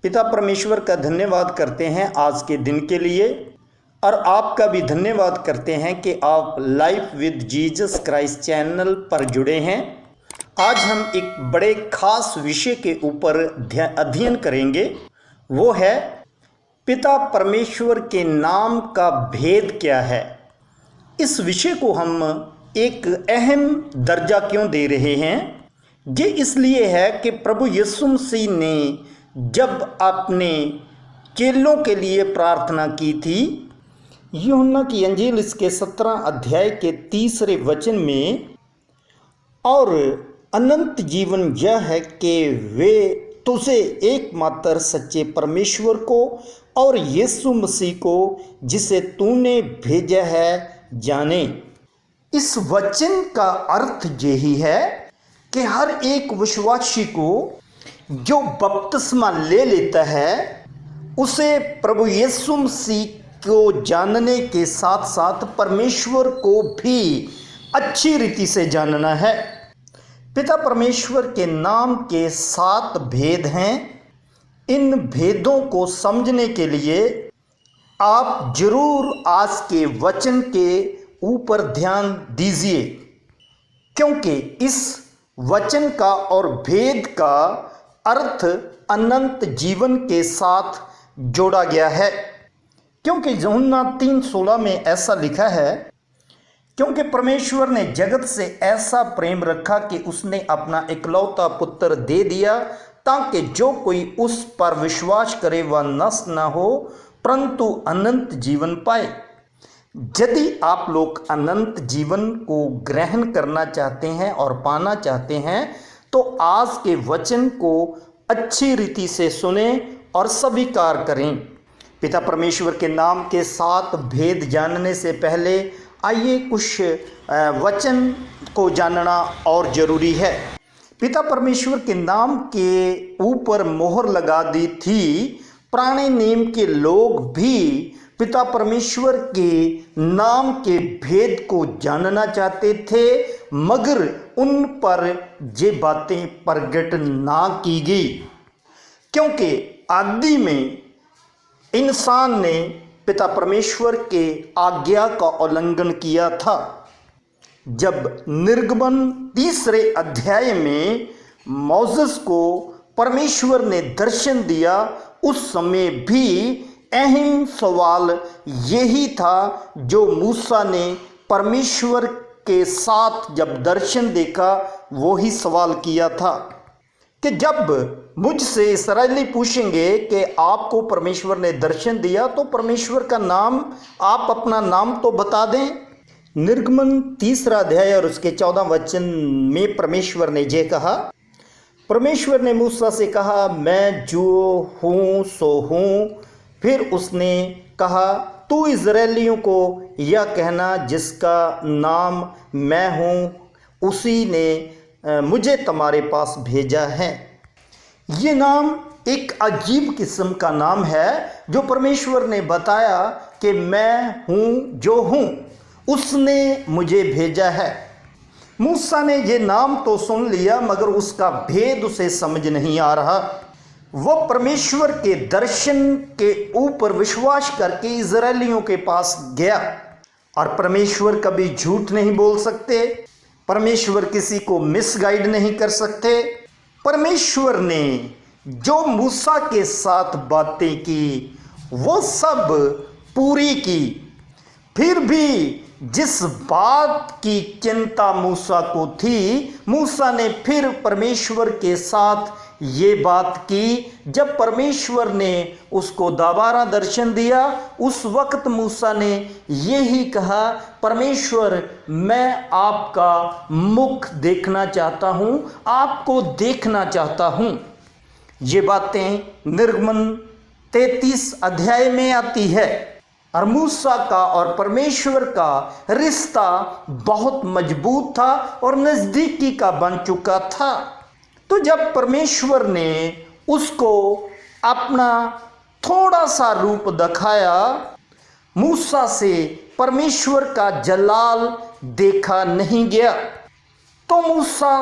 पिता परमेश्वर का धन्यवाद करते हैं आज के दिन के लिए, और आपका भी धन्यवाद करते हैं कि आप life with Jesus Christ channel पर जुड़े हैं। आज हम एक बड़े खास विषय के ऊपर अध्ययन करेंगे। वो है पिता परमेश्वर के नाम का भेद क्या है। इस विषय को हम एक अहम दर्जा क्यों दे रहे हैं? ये इसलिए है कि प्रभु यीशु मसीह ने जब अपने चेलों के लिए प्रार्थना की थी, यूहन्ना की अंजील इसके 17 अध्याय के 3 वचन में, और अनंत जीवन यह है कि वे तुझे एकमात्र सच्चे परमेश्वर को और यीशु मसीह को जिसे तूने भेजा है जाने। इस वचन का अर्थ यही है कि हर एक विश्वासी को जो बपतिस्मा ले लेता है उसे प्रभु यीशु मसीह को जानने के साथ साथ परमेश्वर को भी अच्छी रीति से जानना है। पिता परमेश्वर के नाम के 7 भेद हैं। इन भेदों को समझने के लिए आप जरूर आज के वचन के ऊपर ध्यान दीजिए, क्योंकि इस वचन का और भेद का अर्थ अनंत जीवन के साथ जोड़ा गया है। क्योंकि यूहन्ना 3:16 में ऐसा लिखा है, क्योंकि परमेश्वर ने जगत से ऐसा प्रेम रखा कि उसने अपना इकलौता पुत्र दे दिया, ताकि जो कोई उस पर विश्वास करे वह नष्ट न हो परंतु अनंत जीवन पाए। यदि आप लोग अनंत जीवन को ग्रहण करना चाहते हैं और पाना चाहते हैं तो आज के वचन को अच्छी रीति से सुने और स्वीकार करें। पिता परमेश्वर के नाम के 7 भेद जानने से पहले आइए कुछ वचन को जानना और ज़रूरी है। पिता परमेश्वर के नाम के ऊपर मोहर लगा दी थी। पुराने नियम के लोग भी पिता परमेश्वर के नाम के भेद को जानना चाहते थे, मगर उन पर ये बातें प्रकट ना की गई, क्योंकि आदि में इंसान ने पिता परमेश्वर के आज्ञा का उल्लंघन किया था। जब निर्गमन 3 अध्याय में मोसेस को परमेश्वर ने दर्शन दिया, उस समय भी अहम सवाल यही था जो मूसा ने परमेश्वर के साथ जब दर्शन देखा वही सवाल किया था कि जब मुझसे इस्राएली पूछेंगे कि आपको परमेश्वर ने दर्शन दिया तो परमेश्वर का नाम, आप अपना नाम तो बता दें। निर्गमन 3 अध्याय और उसके 14 वचन में परमेश्वर ने ये कहा, परमेश्वर ने मूसा से कहा, मैं जो हूँ सो हूँ। फिर उसने कहा, तू इज़राइलियों को यह कहना जिसका नाम मैं हूँ उसी ने मुझे तुम्हारे पास भेजा है। ये नाम एक अजीब किस्म का नाम है जो परमेश्वर ने बताया कि मैं हूँ जो हूँ, उसने मुझे भेजा है। मूसा ने ये नाम तो सुन लिया मगर उसका भेद उसे समझ नहीं आ रहा। वो परमेश्वर के दर्शन के ऊपर विश्वास करके इज़राइलियों के पास गया, और परमेश्वर कभी झूठ नहीं बोल सकते, परमेश्वर किसी को मिसगाइड नहीं कर सकते। परमेश्वर ने जो मूसा के साथ बातें की वो सब पूरी की। फिर भी जिस बात की चिंता मूसा को थी, मूसा ने फिर परमेश्वर के साथ ये बात की। जब परमेश्वर ने उसको दोबारा दर्शन दिया, उस वक्त मूसा ने यही कहा, परमेश्वर मैं आपका मुख देखना चाहता हूँ, आपको देखना चाहता हूँ। ये बातें निर्गमन 33 अध्याय में आती है। और मूसा का और परमेश्वर का रिश्ता बहुत मजबूत था और नज़दीकी का बन चुका था। तो जब परमेश्वर ने उसको अपना थोड़ा सा रूप दिखाया, मूसा से परमेश्वर का जलाल देखा नहीं गया, तो मूसा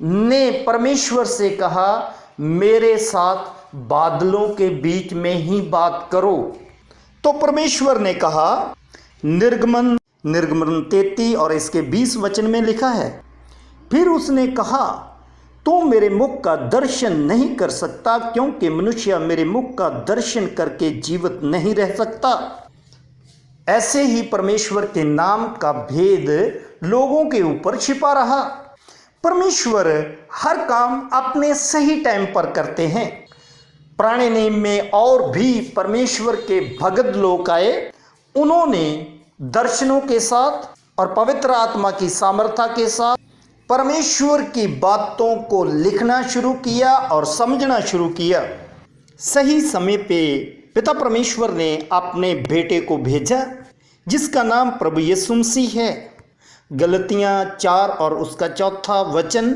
ने परमेश्वर से कहा, मेरे साथ बादलों के बीच में ही बात करो। तो परमेश्वर ने कहा, निर्गमन 33 और इसके 20 वचन में लिखा है, फिर उसने कहा, तू मेरे मुख का दर्शन नहीं कर सकता, क्योंकि मनुष्य मेरे मुख का दर्शन करके जीवित नहीं रह सकता। ऐसे ही परमेश्वर के नाम का भेद लोगों के ऊपर छिपा रहा। परमेश्वर हर काम अपने सही टाइम पर करते हैं। पुराने नियम में और भी परमेश्वर के भगत लोग आए, उन्होंने दर्शनों के साथ और पवित्र आत्मा की सामर्थ्य के साथ परमेश्वर की बातों को लिखना शुरू किया और समझना शुरू किया। सही समय पे पिता परमेश्वर ने अपने बेटे को भेजा, जिसका नाम प्रभु यीशु मसीह है। गलतियाँ 4 और उसका 4 वचन,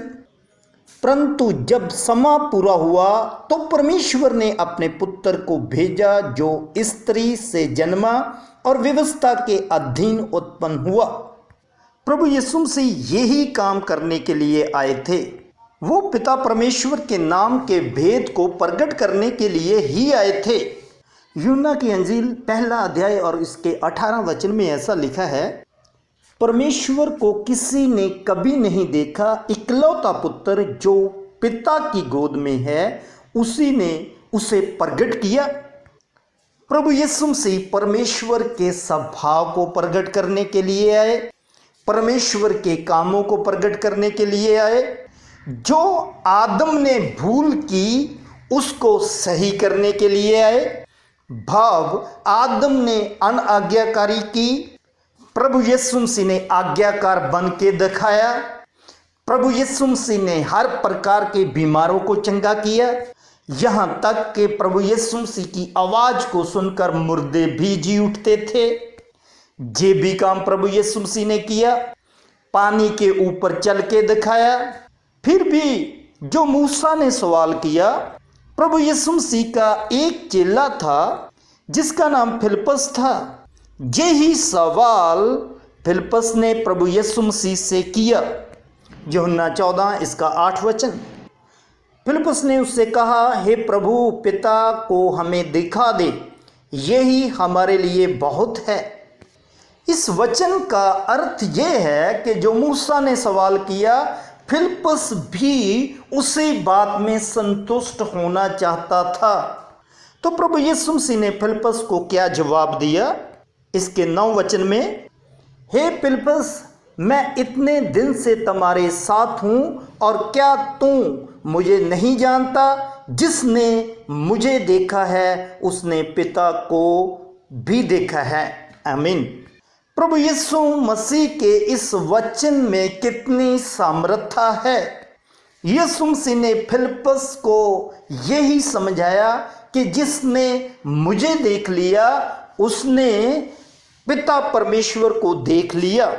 परंतु जब समा पूरा हुआ तो परमेश्वर ने अपने पुत्र को भेजा, जो स्त्री से जन्मा और व्यवस्था के अधीन उत्पन्न हुआ। प्रभु यीशु मसीह यही काम करने के लिए आए थे। वो पिता परमेश्वर के नाम के भेद को प्रकट करने के लिए ही आए थे। यूहन्ना की अंजील 1 अध्याय और इसके 18 वचन में ऐसा लिखा है, परमेश्वर को किसी ने कभी नहीं देखा, इकलौता पुत्र जो पिता की गोद में है उसी ने उसे प्रकट किया। प्रभु यीशु मसीह परमेश्वर के स्वभाव को प्रकट करने के लिए आए, परमेश्वर के कामों को प्रकट करने के लिए आए। जो आदम ने भूल की उसको सही करने के लिए आए। भाव आदम ने अनाज्ञाकारी की, प्रभु यीशु मसीह ने आज्ञाकार बन के दिखाया। प्रभु यीशु मसीह ने हर प्रकार के बीमारों को चंगा किया, यहाँ तक कि प्रभु यीशु मसीह की आवाज को सुनकर मुर्दे भी जी उठते थे। ये भी काम प्रभु यीशु मसीह ने किया, पानी के ऊपर चल के दिखाया। फिर भी जो मूसा ने सवाल किया, प्रभु यीशु मसीह का एक चेला था जिसका नाम फिलिप्पस था। यही सवाल फिलिप्पस ने प्रभु यीशु मसीह से किया। यूहन्ना 14 इसका 8 वचन, फिलिप्पस ने उससे कहा, हे प्रभु, पिता को हमें दिखा दे, यही हमारे लिए बहुत है। इस वचन का अर्थ यह है कि जो मूसा ने सवाल किया, फिलिप्पस भी उसी बात में संतुष्ट होना चाहता था। तो प्रभु यीशु मसीह ने फिलिप्पस को क्या जवाब दिया? इसके 9 वचन में, हे फिलिप्पस, मैं इतने दिन से तुम्हारे साथ हूँ और क्या तू मुझे नहीं जानता? जिसने मुझे देखा है उसने पिता को भी देखा है। आमीन। प्रभु यीशु मसीह के इस वचन में कितनी सामर्थ्य है। यीशु मसीह ने फिलिप्पस को यही समझाया कि जिसने मुझे देख लिया उसने पिता परमेश्वर को देख लिया।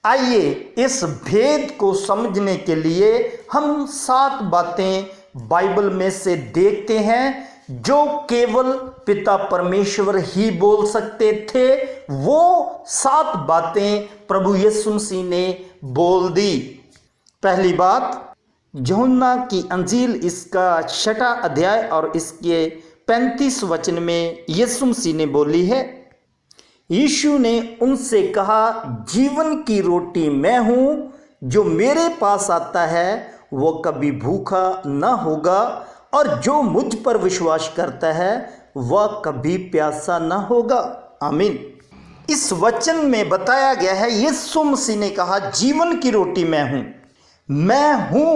आइए इस भेद को समझने के लिए हम 7 बातें बाइबल में से देखते हैं जो केवल पिता परमेश्वर ही बोल सकते थे। वो 7 बातें प्रभु यीशु मसीह ने बोल दी। पहली बात, यूहन्ना की अंजील इसका 6 अध्याय और इसके 35 वचन में यीशु मसीह ने बोली है। यीशु ने उनसे कहा, जीवन की रोटी मैं हूँ, जो मेरे पास आता है वो कभी भूखा न होगा और जो मुझ पर विश्वास करता है वह कभी प्यासा न होगा। आमीन। इस वचन में बताया गया है, यीशु मसीह ने कहा जीवन की रोटी मैं हूँ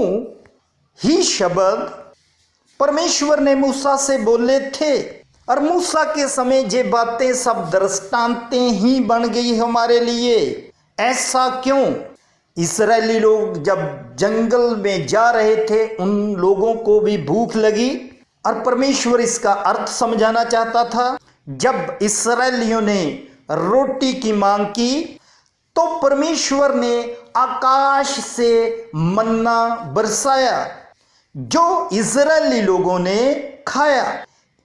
ही शब्द परमेश्वर ने मूसा से बोले थे और मूसा के समय ये बातें सब दृष्टांतें ही बन गई हमारे लिए। ऐसा क्यों? इस्राएली लोग जब जंगल में जा रहे थे उन लोगों को भी भूख लगी और परमेश्वर इसका अर्थ समझाना चाहता था। जब इस्राएलियों ने रोटी की मांग की तो परमेश्वर ने आकाश से मन्ना बरसाया जो इस्राएली लोगों ने खाया।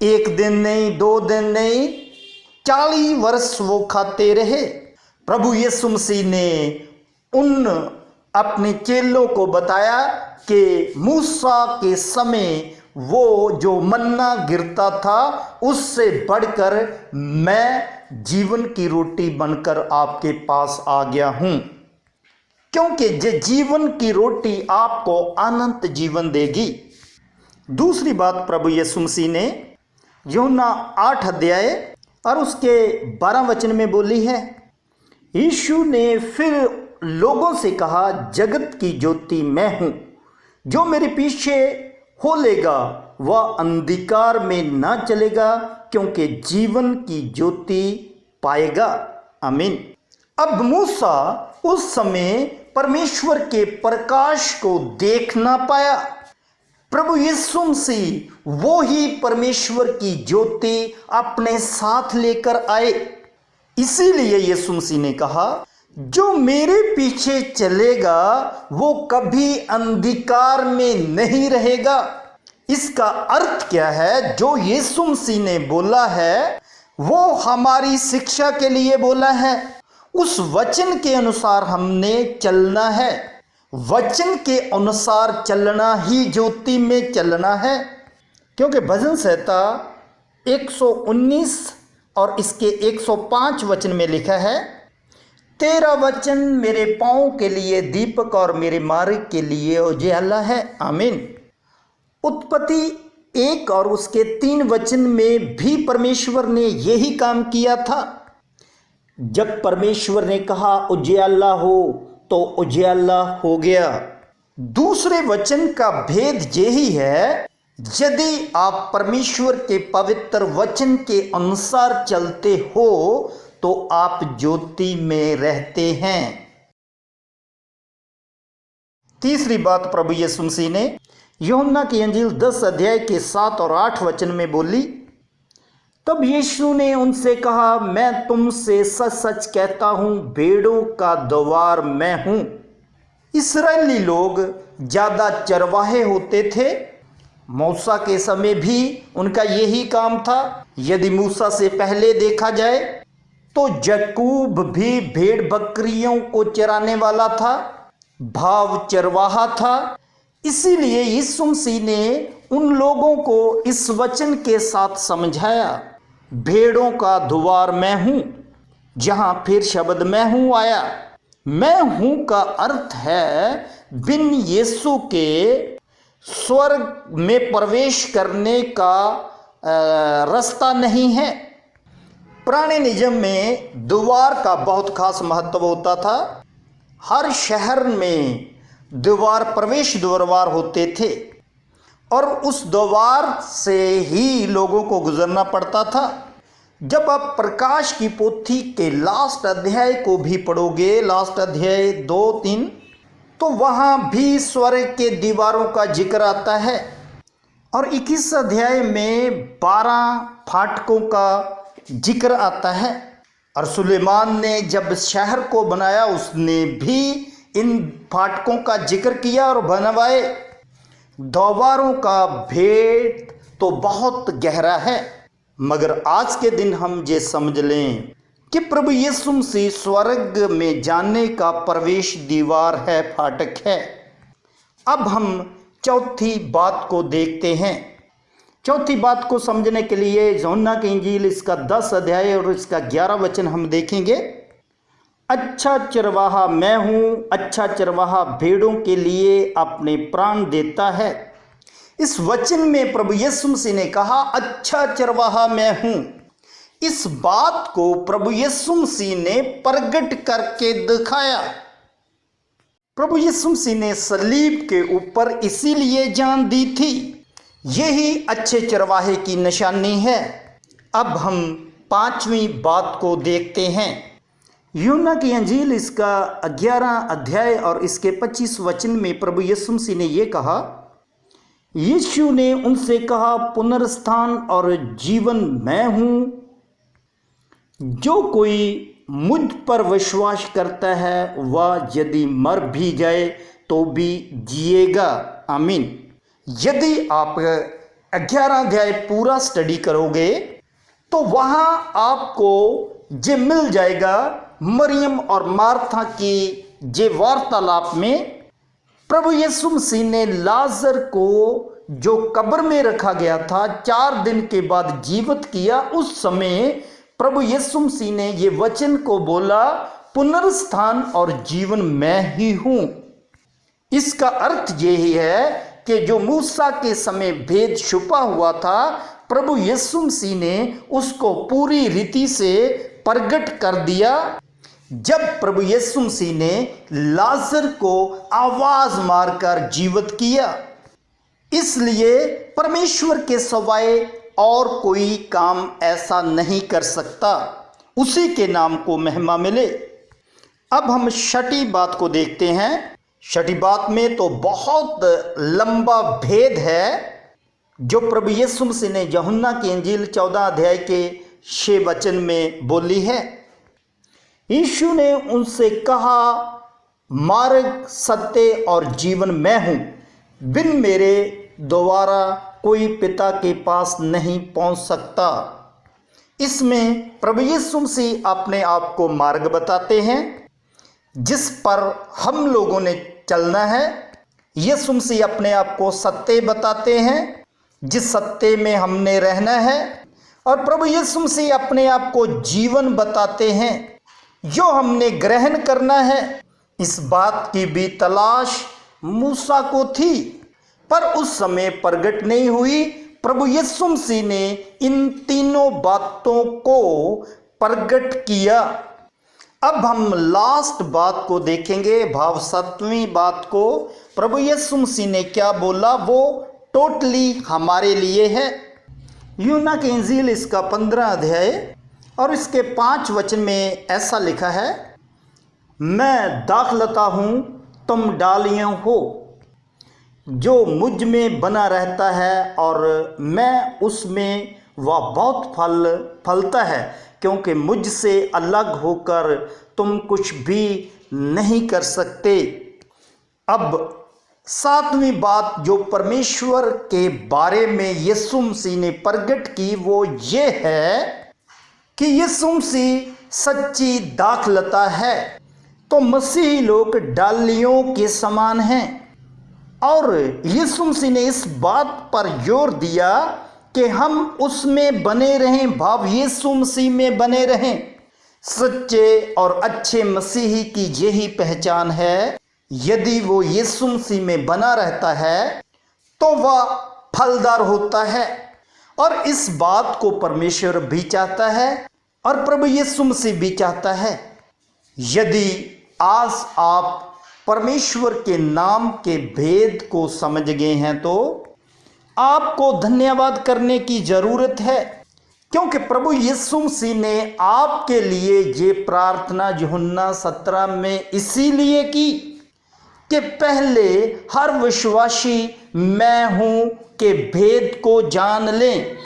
1 दिन नहीं, 2 दिन नहीं, 40 वर्ष वो खाते रहे। प्रभु यीशु मसीह ने उन अपने चेलों को बताया कि मूसा के समय वो जो मन्ना गिरता था उससे बढ़कर मैं जीवन की रोटी बनकर आपके पास आ गया हूं, क्योंकि ये जीवन की रोटी आपको अनंत जीवन देगी। दूसरी बात प्रभु यीशु मसीह ने यूहन्ना 8 अध्याय और उसके 12 वचन में बोली है। यीशु ने फिर लोगों से कहा, जगत की ज्योति मैं हूं, जो मेरे पीछे हो लेगा वह अंधकार में ना चलेगा, क्योंकि जीवन की ज्योति पाएगा। आमीन। अब मूसा उस समय परमेश्वर के प्रकाश को देख ना पाया। प्रभु यीशु मसीह वो ही परमेश्वर की ज्योति अपने साथ लेकर आए। इसीलिए यीशु मसीह ने कहा, जो मेरे पीछे चलेगा वो कभी अंधकार में नहीं रहेगा। इसका अर्थ क्या है? जो यीशु मसीह ने बोला है वो हमारी शिक्षा के लिए बोला है। उस वचन के अनुसार हमने चलना है। वचन के अनुसार चलना ही ज्योति में चलना है, क्योंकि भजन संहिता 119 और इसके 105 वचन में लिखा है, तेरा वचन मेरे पाँव के लिए दीपक और मेरे मार्ग के लिए उजियाला है। आमीन। उत्पत्ति 1 और उसके 3 वचन में भी परमेश्वर ने यही काम किया था। जब परमेश्वर ने कहा उजियाला हो तो उजियाला हो गया। दूसरे वचन का भेद यही है, यदि आप परमेश्वर के पवित्र वचन के अनुसार चलते हो तो आप ज्योति में रहते हैं। तीसरी बात प्रभु यीशु मसीह ने यूहन्ना की इंजील 10 अध्याय के 7 और 8 वचन में बोली, तब यीशु ने उनसे कहा, मैं तुमसे सच सच कहता हूं, भेड़ों का द्वार मैं हूं। इस्राएली लोग ज़्यादा चरवाहे होते थे। मूसा के समय भी उनका यही काम था। यदि मूसा से पहले देखा जाए तो याकूब भी भेड़ बकरियों को चराने वाला था, भाव चरवाहा था। इसीलिए यीशु मसीह ने उन लोगों को इस वचन के साथ समझाया, भेड़ों का द्वार मैं हूं। जहां फिर शब्द मैं हूं आया, मैं हूं का अर्थ है बिन यीशु के स्वर्ग में प्रवेश करने का रास्ता नहीं है। पुराने नियम में द्वार का बहुत खास महत्व होता था। हर शहर में द्वार, प्रवेश द्वार होते थे और उस द्वार से ही लोगों को गुजरना पड़ता था। जब आप प्रकाश की पोथी के लास्ट अध्याय को भी पढ़ोगे, लास्ट अध्याय 2-3, तो वहाँ भी स्वर्ग के दीवारों का जिक्र आता है और 21 अध्याय में 12 फाटकों का जिक्र आता है। और सुलेमान ने जब शहर को बनाया उसने भी इन फाटकों का जिक्र किया और बनवाए। द्वारों का भेद तो बहुत गहरा है, मगर आज के दिन हम ये समझ लें कि प्रभु यीशु मसीह स्वर्ग में जाने का प्रवेश दीवार है, फाटक है। अब हम चौथी बात को देखते हैं। चौथी बात को समझने के लिए यूहन्ना की इंजील इसका 10 अध्याय और इसका 11 वचन हम देखेंगे। अच्छा चरवाहा मैं हूँ, अच्छा चरवाहा भेड़ों के लिए अपने प्राण देता है। इस वचन में प्रभु यीशु मसीह ने कहा, अच्छा चरवाहा मैं हूँ। इस बात को प्रभु यीशु मसीह ने प्रकट करके दिखाया। प्रभु यीशु मसीह ने सलीब के ऊपर इसीलिए जान दी थी। यही अच्छे चरवाहे की निशानी है। अब हम 5वीं बात को देखते हैं। यूहन्ना की अंजील इसका 11 अध्याय और इसके 25 वचन में प्रभु यीशु मसीह ने यह कहा, यीशु ने उनसे कहा, पुनरुत्थान और जीवन मैं हूँ। जो कोई मुझ पर विश्वास करता है वह यदि मर भी जाए तो भी जिएगा। आमीन। यदि आप 11 अध्याय पूरा स्टडी करोगे तो वहाँ आपको ये मिल जाएगा। मरियम और मार्था की जे वार्तालाप में प्रभु यीशु मसीह ने लाजर को जो कब्र में रखा गया था 4 दिन के बाद जीवित किया, उस समय प्रभु यीशु मसीह ने ये वचन को बोला, पुनरुत्थान और जीवन मैं ही हूं। इसका अर्थ यही है कि जो मूसा के समय भेद छुपा हुआ था, प्रभु यीशु मसीह ने उसको पूरी रीति से प्रकट कर दिया जब प्रभु यीशु मसीह ने लाजर को आवाज मारकर जीवित किया। इसलिए परमेश्वर के सिवाय और कोई काम ऐसा नहीं कर सकता, उसी के नाम को महिमा मिले। अब हम छठी बात को देखते हैं। छठी बात में तो बहुत लंबा भेद है जो प्रभु यीशु मसीह ने यूहन्ना की इंजील 14 अध्याय के 6 वचन में बोली है। यीशु ने उनसे कहा, मार्ग, सत्य और जीवन मैं हूं, बिन मेरे द्वारा कोई पिता के पास नहीं पहुंच सकता। इसमें प्रभु यीशु मसीह अपने आप को मार्ग बताते हैं जिस पर हम लोगों ने चलना है। यीशु मसीह अपने आप को सत्य बताते हैं जिस सत्य में हमने रहना है, और प्रभु यीशु मसीह अपने आप को जीवन बताते हैं जो हमने ग्रहण करना है। इस बात की भी तलाश मूसा को थी, पर उस समय प्रकट नहीं हुई। प्रभु यीशु मसीह ने इन तीनों बातों को प्रकट किया। अब हम लास्ट बात को देखेंगे, भाव 7वीं बात को। प्रभु यीशु मसीह ने क्या बोला, वो टोटली हमारे लिए है। यूहन्ना की इंजील इसका 15 अध्याय और इसके 5 वचन में ऐसा लिखा है, मैं दाखलता हूँ, तुम डालियाँ हो। जो मुझ में बना रहता है और मैं उसमें, वह बहुत फल फलता है, क्योंकि मुझसे अलग होकर तुम कुछ भी नहीं कर सकते। अब 7वीं बात जो परमेश्वर के बारे में यीशु मसीह ने प्रकट की, वो ये है कि यीशु मसीह सच्ची दाखलता है। तो मसीही लोग डालियों के समान हैं, और यीशु मसीह ने इस बात पर जोर दिया कि हम उसमें बने रहें, भाव यीशु मसीह में बने रहें। सच्चे और अच्छे मसीही की यही पहचान है। यदि वो यीशु मसीह में बना रहता है तो वह फलदार होता है, और इस बात को परमेश्वर भी चाहता है और प्रभु यीशु मसीह भी चाहता है। यदि आज आप परमेश्वर के नाम के भेद को समझ गए हैं तो आपको धन्यवाद करने की जरूरत है, क्योंकि प्रभु यीशु मसीह ने आपके लिए ये प्रार्थना यूहन्ना 17 में इसीलिए की कि पहले हर विश्वासी मैं हूं के भेद को जान लें।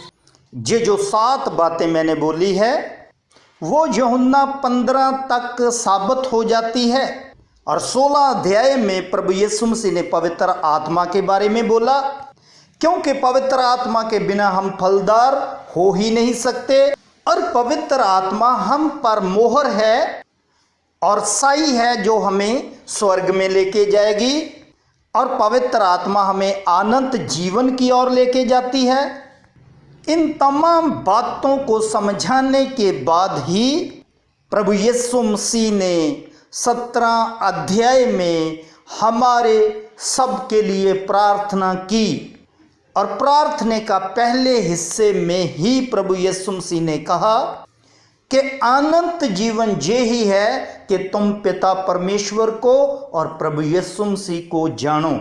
ये जो 7 बातें मैंने बोली है वो यूहन्ना 15 तक साबित हो जाती है, और 16 अध्याय में प्रभु यीशु मसीह ने पवित्र आत्मा के बारे में बोला, क्योंकि पवित्र आत्मा के बिना हम फलदार हो ही नहीं सकते, और पवित्र आत्मा हम पर मोहर है और साई है जो हमें स्वर्ग में लेके जाएगी, और पवित्र आत्मा हमें अनंत जीवन की ओर लेके जाती है। इन तमाम बातों को समझाने के बाद ही प्रभु यीशु मसीह ने 17 अध्याय में हमारे सब के लिए प्रार्थना की, और प्रार्थना का पहले हिस्से में ही प्रभु यीशु मसीह ने कहा कि अनंत जीवन ये ही है कि तुम पिता परमेश्वर को और प्रभु यीशु मसीह को जानो।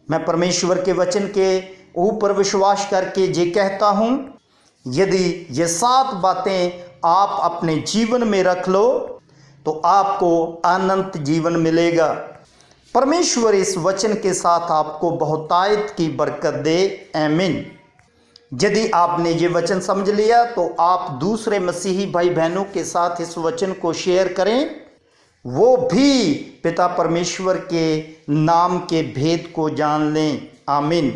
मैं परमेश्वर के वचन के ऊपर विश्वास करके ये कहता हूँ, यदि ये 7 बातें आप अपने जीवन में रख लो तो आपको अनंत जीवन मिलेगा। परमेश्वर इस वचन के साथ आपको बहुतायत की बरकत दे, आमीन। यदि आपने ये वचन समझ लिया तो आप दूसरे मसीही भाई बहनों के साथ इस वचन को शेयर करें, वो भी पिता परमेश्वर के नाम के भेद को जान लें, आमीन।